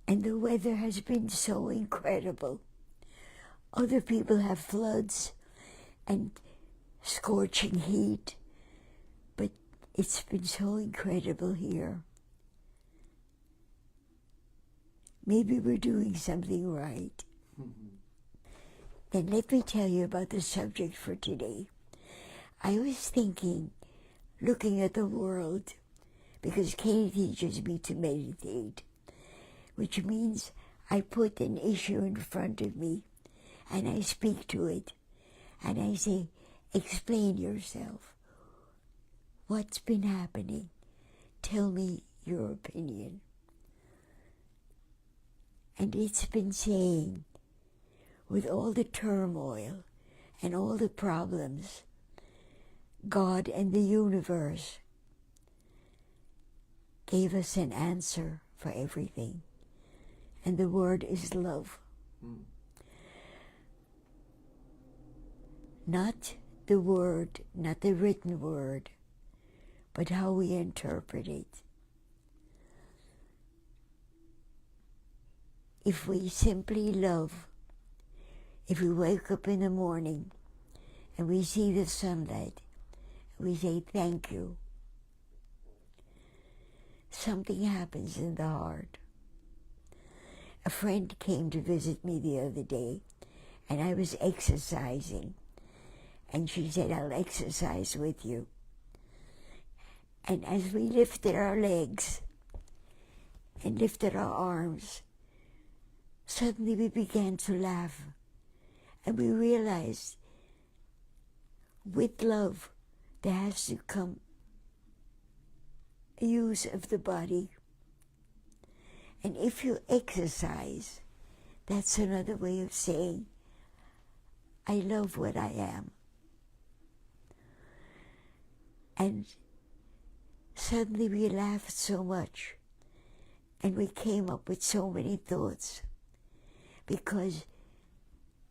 And the weather has been so incredible. Other people have floods and scorching heat, but it's been so incredible here. Maybe we're doing something right. Then let me tell you about the subject for today. I was thinking, looking at the world, because Katie teaches me to meditate, which means I put an issue in front of me and I speak to it and I say, explain yourself. What's been happening? Tell me your opinion. And it's been saying, with all the turmoil and all the problems, God and the universe gave us an answer for everything. And the word is love. Not the word, not the written word, but how we interpret it. If we simply love, if we wake up in the morning and we see the sunlight, we say thank you, something happens in the heart. A friend came to visit me the other day, and I was exercising, and she said, I'll exercise with you. And as we lifted our legs and lifted our arms, suddenly we began to laugh, and we realized with love there has to come a use of the body. And if you exercise, that's another way of saying, I love what I am. And suddenly we laughed so much, and we came up with so many thoughts, because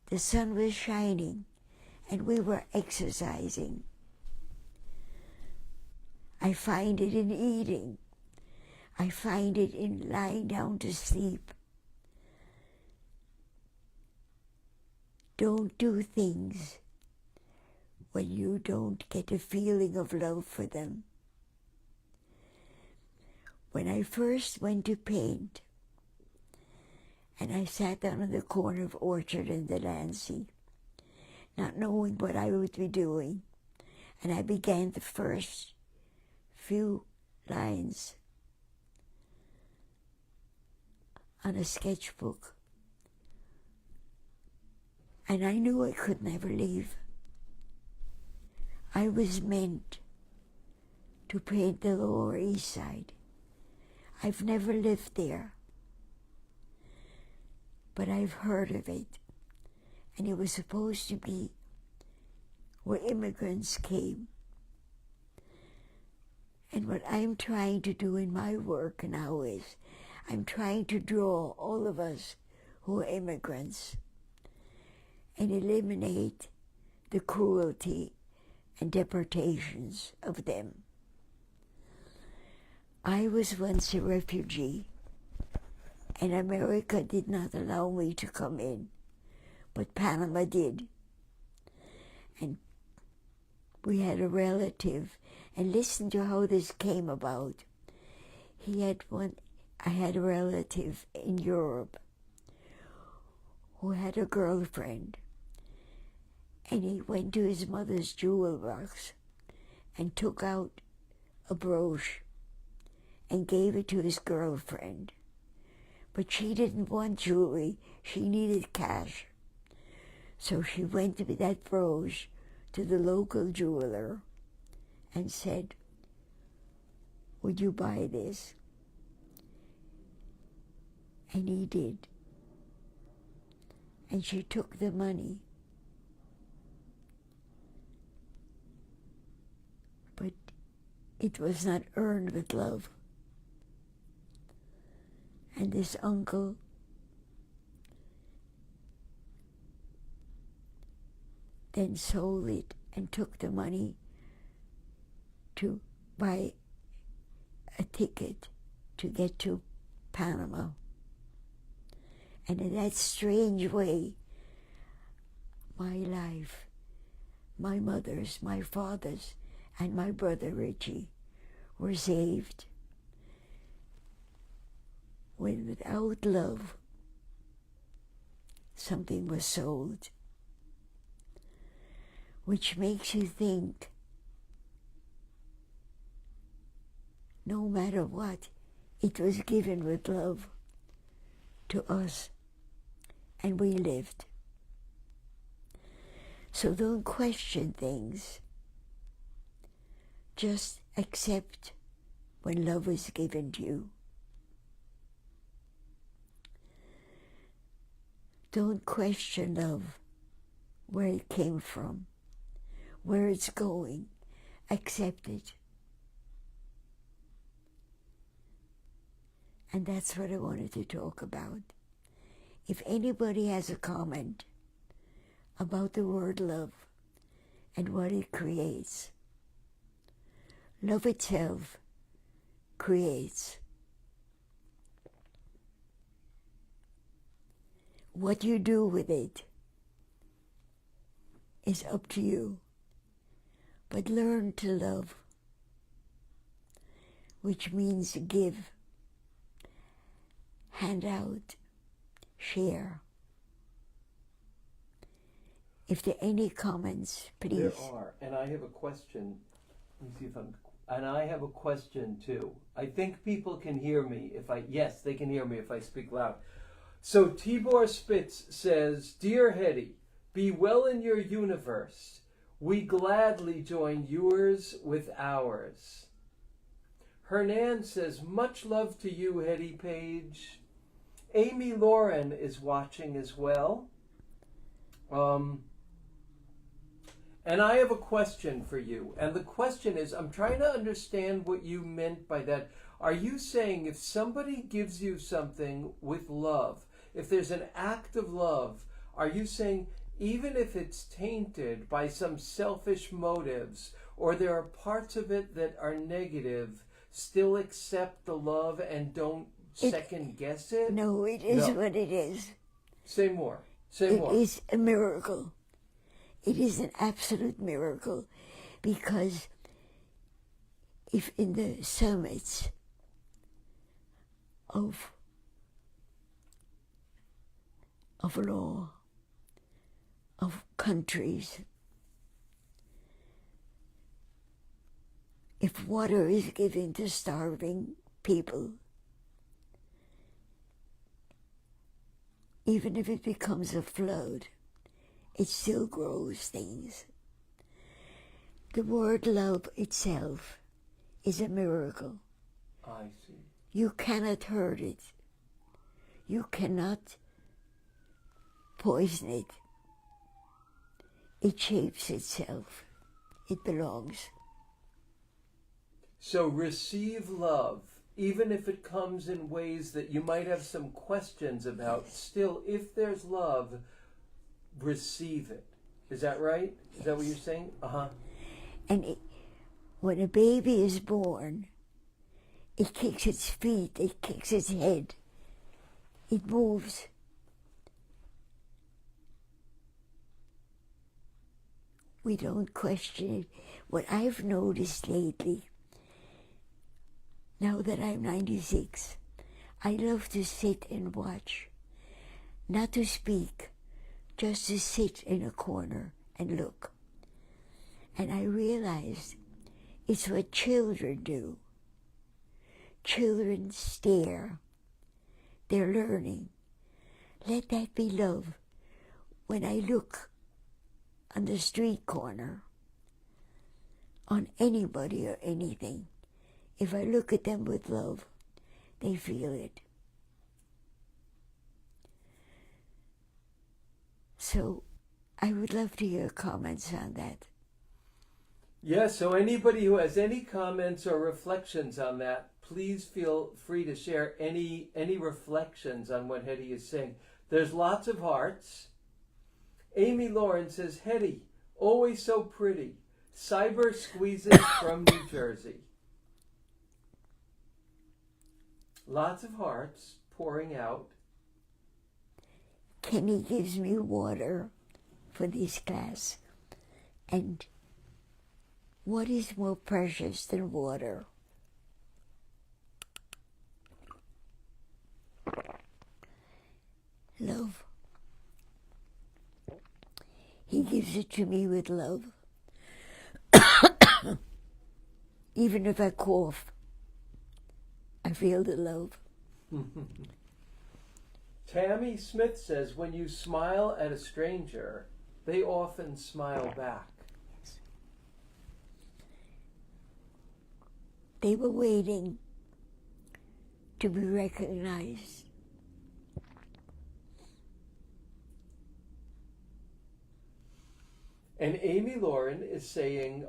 the sun was shining and we were exercising. I find it in eating. I find it in lying down to sleep. Don't do things when you don't get a feeling of love for them. When I first went to paint, and I sat down on the corner of Orchard and Delancey, not knowing what I would be doing, and I began the first few lines on a sketchbook, and I knew I could never leave. I was meant to paint the Lower East Side. I've never lived there, but I've heard of it, and it was supposed to be where immigrants came. And what I'm trying to do in my work now is I'm trying to draw all of us who are immigrants and eliminate the cruelty and deportations of them. I was once a refugee, and America did not allow me to come in, but Panama did. And we had a relative, and listen to how this came about. I had a relative in Europe who had a girlfriend, and he went to his mother's jewel box and took out a brooch and gave it to his girlfriend. But she didn't want jewelry, she needed cash. So she went with that brooch to the local jeweler and said, would you buy this? And he did. And she took the money. But it was not earned with love. And this uncle then sold it and took the money to buy a ticket to get to Panama. And in that strange way, my life, my mother's, my father's, and my brother Richie were saved. When without love, something was sold, which makes you think, no matter what, it was given with love to us, and we lived. So don't question things. Just accept when love is given to you. Don't question love, where it came from, where it's going. Accept it. And that's what I wanted to talk about. If anybody has a comment about the word love and what it creates, love itself creates. What you do with it is up to you. But learn to love, which means give, hand out, share. If there are any comments, please. There are, and I have a question. Let me see if and I have a question too. I think people can hear me yes, they can hear me if I speak loud. So Tibor Spitz says, Dear Hetty, be well in your universe. We gladly join yours with ours. Hernan says, much love to you, Hetty Page. Amy Lauren is watching as well. And I have a question for you. And the question is, I'm trying to understand what you meant by that. Are you saying if somebody gives you something with love, if there's an act of love, are you saying even if it's tainted by some selfish motives or there are parts of it that are negative, still accept the love and don't second guess it? No, it is what it is. Say more. Say more. It is a miracle. It is an absolute miracle, because if in the summits of law, of countries, if water is given to starving people, even if it becomes a flood, it still grows things. The word love itself is a miracle. I see. You cannot hurt it. You cannot poison it. It shapes itself. It belongs. So receive love, even if it comes in ways that you might have some questions about. Still, if there's love, receive it. Is that right? Is that what you're saying? Uh-huh. And when a baby is born, it kicks its feet, it kicks its head, it moves. We don't question it. What I've noticed lately, now that I'm 96, I love to sit and watch, not to speak, just to sit in a corner and look. And I realized it's what children do. Children stare. They're learning. Let that be love. When I look on the street corner, on anybody or anything, if I look at them with love, they feel it. So I would love to hear comments on that. Yes, so anybody who has any comments or reflections on that, please feel free to share any reflections on what Hetty is saying. There's lots of hearts. Amy Lauren says, Hetty, always so pretty. Cyber squeezes from New Jersey. Lots of hearts pouring out. Kenny gives me water for this class. And what is more precious than water? Love. He gives it to me with love. Even if I cough, I feel the love. Tammy Smith says, when you smile at a stranger, they often smile back. They were waiting to be recognized. And Amy Lauren is saying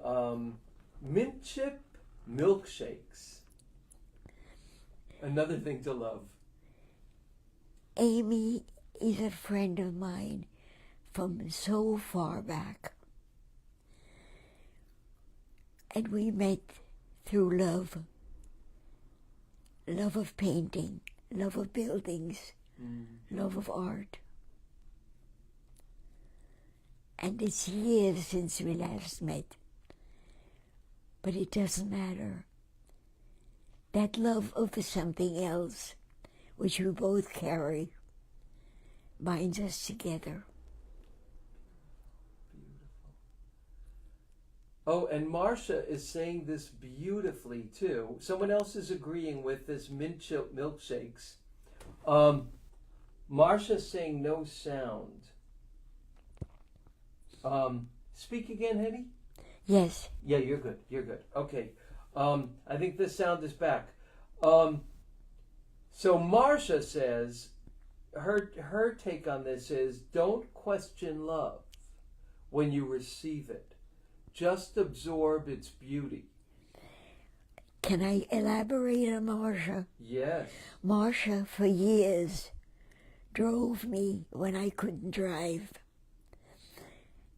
mint chip milkshakes. Another thing to love. Amy is a friend of mine from so far back. And we met through love. Love of painting, love of buildings, love of art. And it's years since we last met. But it doesn't matter. That love of something else, which we both carry, binds us together. Oh, and Marcia is saying this beautifully too. Someone else is agreeing with this mint chip milkshakes. Marcia's saying no sound. Speak again, Hetty? Yes. Yeah, you're good. You're good. Okay. I think the sound is back. So Marcia says her take on this is, don't question love when you receive it. Just absorb its beauty. Can I elaborate on Marcia? Yes. Marcia, for years, drove me when I couldn't drive.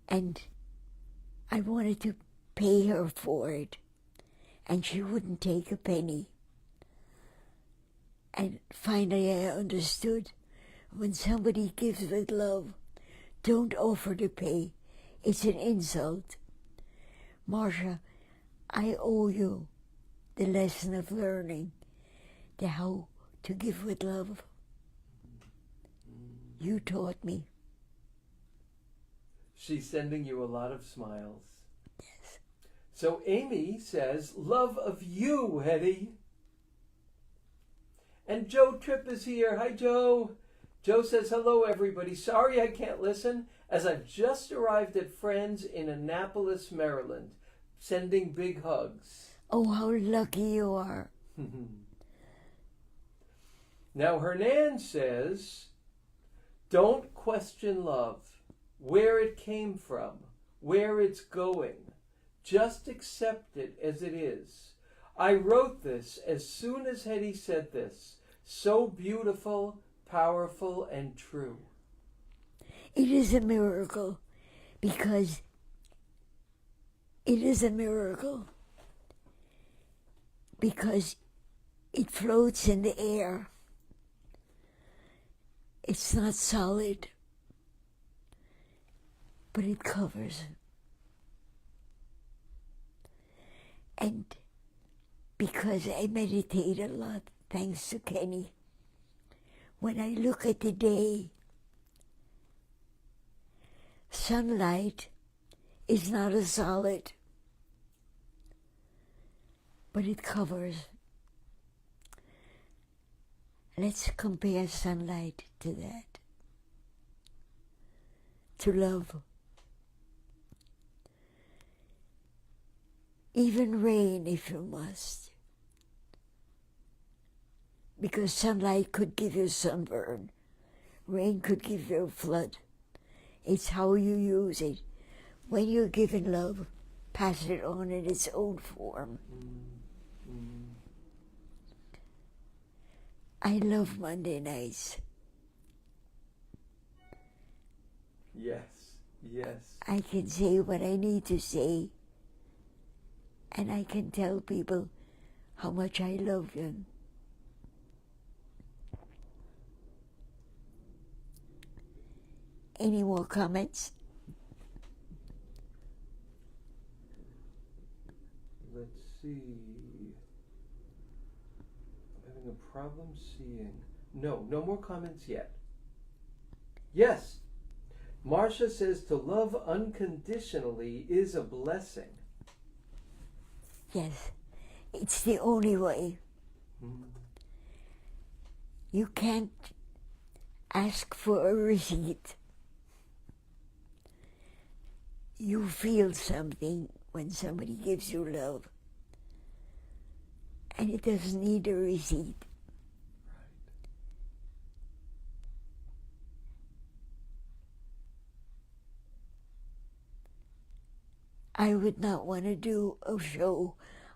And I wanted to pay her for it. And she wouldn't take a penny. And finally I understood, when somebody gives with love, don't offer to pay. It's an insult. Marcia, I owe you the lesson of learning the how to give with love. You taught me. She's sending you a lot of smiles. Yes. So Amy says, love of you, Hetty. And Joe Tripp is here. Hi, Joe. Joe says, hello, everybody. Sorry I can't listen, as I've just arrived at friends in Annapolis, Maryland. Sending big hugs. Oh, how lucky you are. Now, Hernan says, don't question love, where it came from, where it's going. Just accept it as it is. I wrote this as soon as Hetty said this. So beautiful, powerful, and true. It is a miracle, because it is a miracle, because it floats in the air. It's not solid, but it covers. And because I meditate a lot, thanks to Kenny, when I look at the day, sunlight is not a solid, but it covers. Let's compare sunlight to that, to love. Even rain, if you must, because sunlight could give you sunburn, rain could give you a flood. It's how you use it. When you're given love, pass it on in its own form. I love Monday nights. Yes, yes. I can say what I need to say, and I can tell people how much I love them. Any more comments? Let's see. I'm having a problem seeing. No more comments yet. Yes. Marcia says to love unconditionally is a blessing. Yes, it's the only way. You can't ask for a receipt. You feel something when somebody gives you love, and it doesn't need a receipt. I would not want to do a show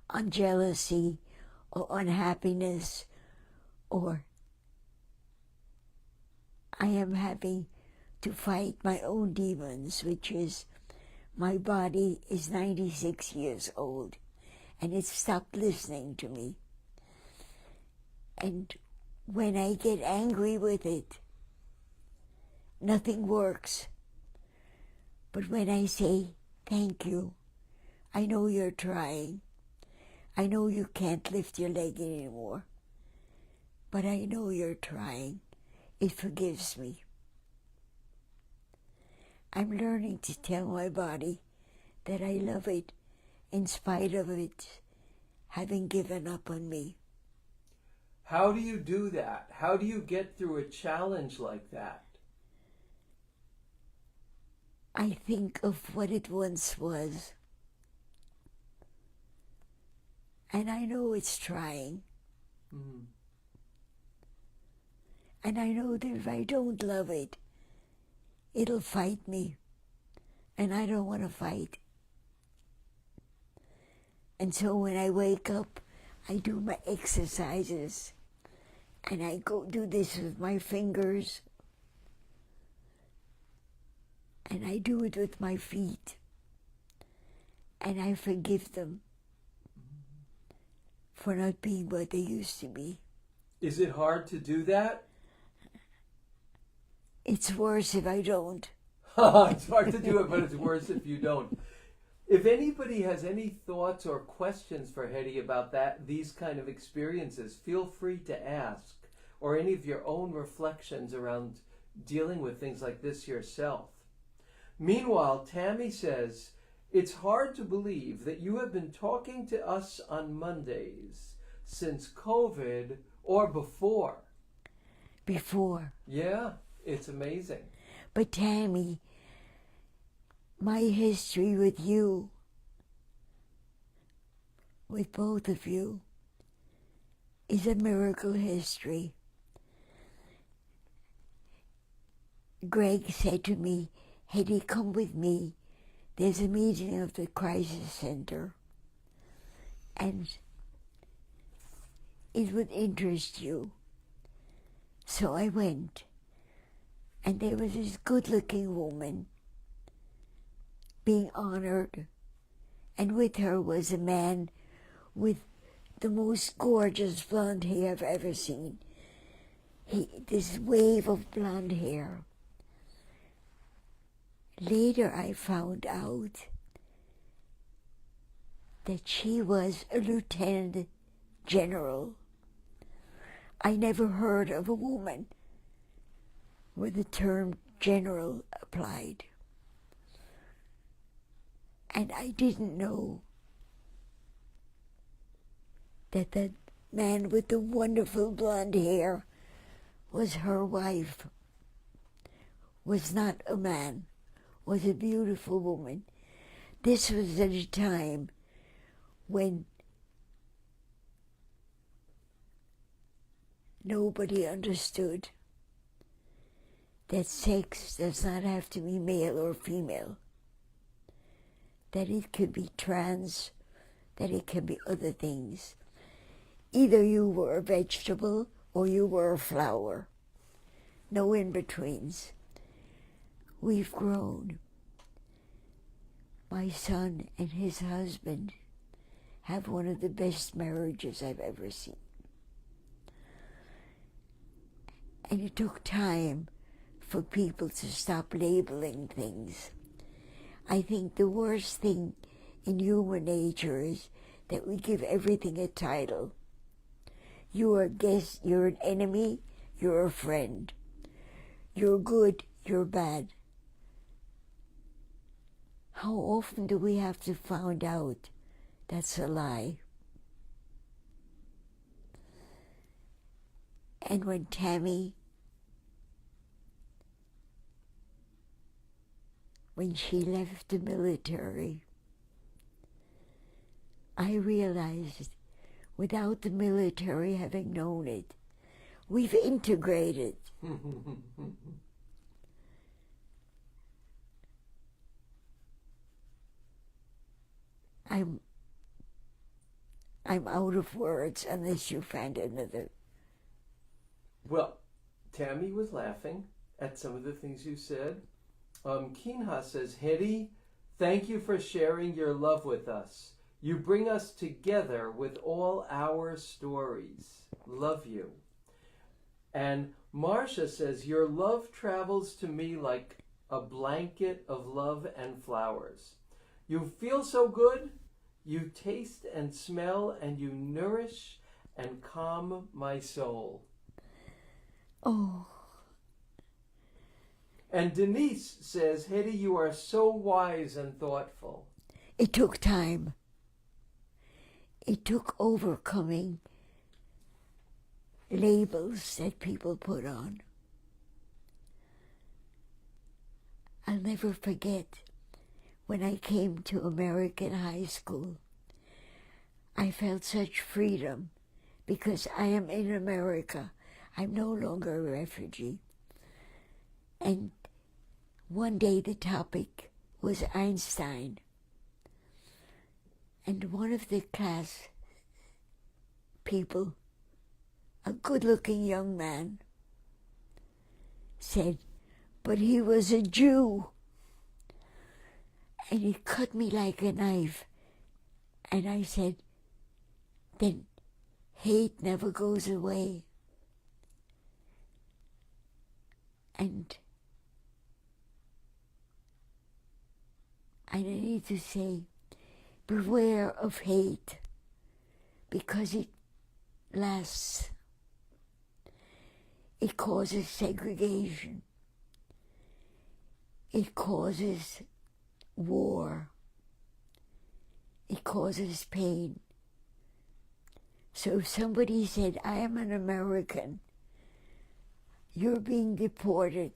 on jealousy or unhappiness, or I am having to fight my own demons, which is my body is 96 years old and it stopped listening to me. And when I get angry with it, nothing works. But when I say, thank you, I know you're trying. I know you can't lift your leg anymore, but I know you're trying. It forgives me. I'm learning to tell my body that I love it in spite of it having given up on me. How do you do that? How do you get through a challenge like that? I think of what it once was, and I know it's trying. And I know that if I don't love it, it'll fight me, and I don't want to fight. And so when I wake up, I do my exercises, and I go do this with my fingers, and I do it with my feet, and I forgive them for not being what they used to be. Is it hard to do that? It's worse if I don't. It's hard to do it, but it's worse if you don't. If anybody has any thoughts or questions for Hetty about these kind of experiences, feel free to ask, or any of your own reflections around dealing with things like this yourself. Meanwhile, Tammy says, it's hard to believe that you have been talking to us on Mondays since COVID or before. Before. Yeah, it's amazing. But Tammy, my history with you, with both of you, is a miracle history. Greg said to me, Hetty, come with me. There's a meeting of the crisis center, and it would interest you. So I went, and there was this good-looking woman being honored, and with her was a man with the most gorgeous blonde hair I've ever seen. This wave of blonde hair. Later I found out that she was a lieutenant general. I never heard of a woman where the term general applied. And I didn't know that that man with the wonderful blonde hair was her wife, was not a man, was a beautiful woman. This was at a time when nobody understood that sex does not have to be male or female, that it could be trans, that it can be other things. Either you were a vegetable or you were a flower. No in-betweens. We've grown. My son and his husband have one of the best marriages I've ever seen. And it took time for people to stop labeling things. I think the worst thing in human nature is that we give everything a title. You are a guest, you're an enemy, you're a friend. You're good, you're bad. How often do we have to find out that's a lie? And when Tammy, when she left the military, I realized, without the military having known it, we've integrated. I'm out of words unless you find another. Well, Tammy was laughing at some of the things you said. Kinha says, Hedy, thank you for sharing your love with us. You bring us together with all our stories. Love you. And Marcia says, your love travels to me like a blanket of love and flowers. You feel so good. You taste and smell, and you nourish and calm my soul. Oh. And Denise says, Hedy, you are so wise and thoughtful. It took time. It took overcoming labels that people put on. I'll never forget when I came to American high school. I felt such freedom because I am in America. I'm no longer a refugee. And one day the topic was Einstein. And one of the class people, a good-looking young man, said, but he was a Jew. And he cut me like a knife. And I said, then hate never goes away. And I need to say, beware of hate, because it lasts. It causes segregation. It causes war. It causes pain. So if somebody said, I am an American, you're being deported,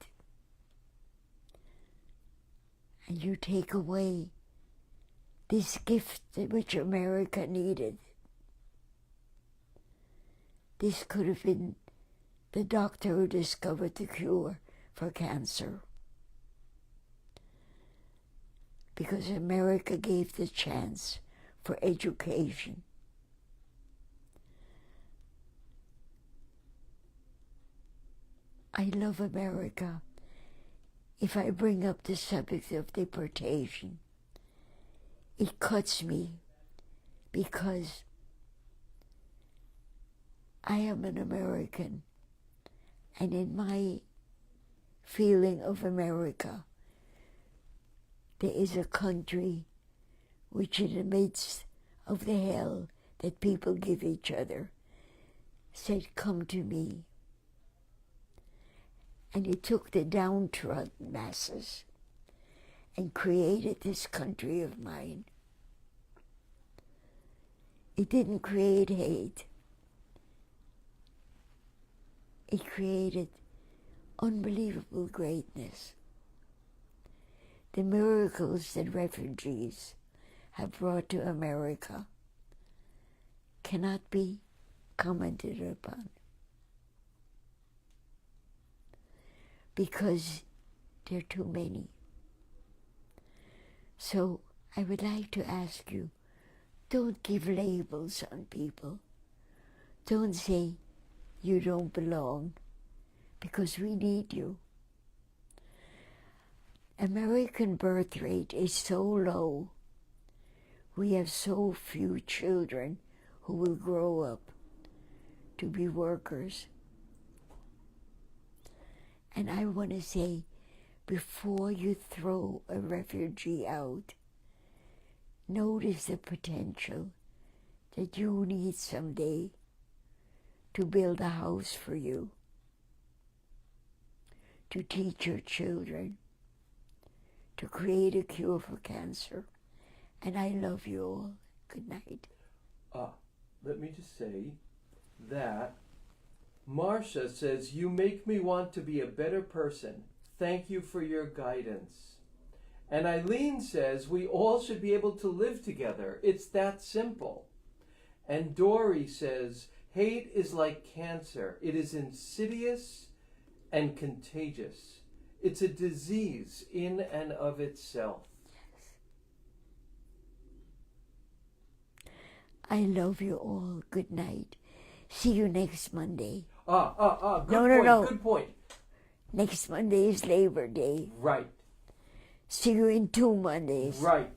and you take away this gift which America needed. This could have been the doctor who discovered the cure for cancer. Because America gave the chance for education. I love America. If I bring up the subject of deportation, it cuts me because I am an American, and in my feeling of America, there is a country which in the midst of the hell that people give each other said, come to me. And it took the downtrodden masses and created this country of mine. It didn't create hate. It created unbelievable greatness. The miracles that refugees have brought to America cannot be commented upon, because there are too many. So I would like to ask you, don't give labels on people. Don't say you don't belong, because we need you. American birth rate is so low. We have so few children who will grow up to be workers. And I want to say, before you throw a refugee out, notice the potential that you need someday to build a house for you, to teach your children, to create a cure for cancer. And I love you all. Good night. Let me just say that Marcia says, you make me want to be a better person. Thank you for your guidance. And Eileen says, we all should be able to live together. It's that simple. And Dory says, hate is like cancer. It is insidious and contagious. It's a disease in and of itself. I love you all. Good night. See you next Monday. Good point. Next Monday is Labor Day. Right. See you in 2 Mondays. Right.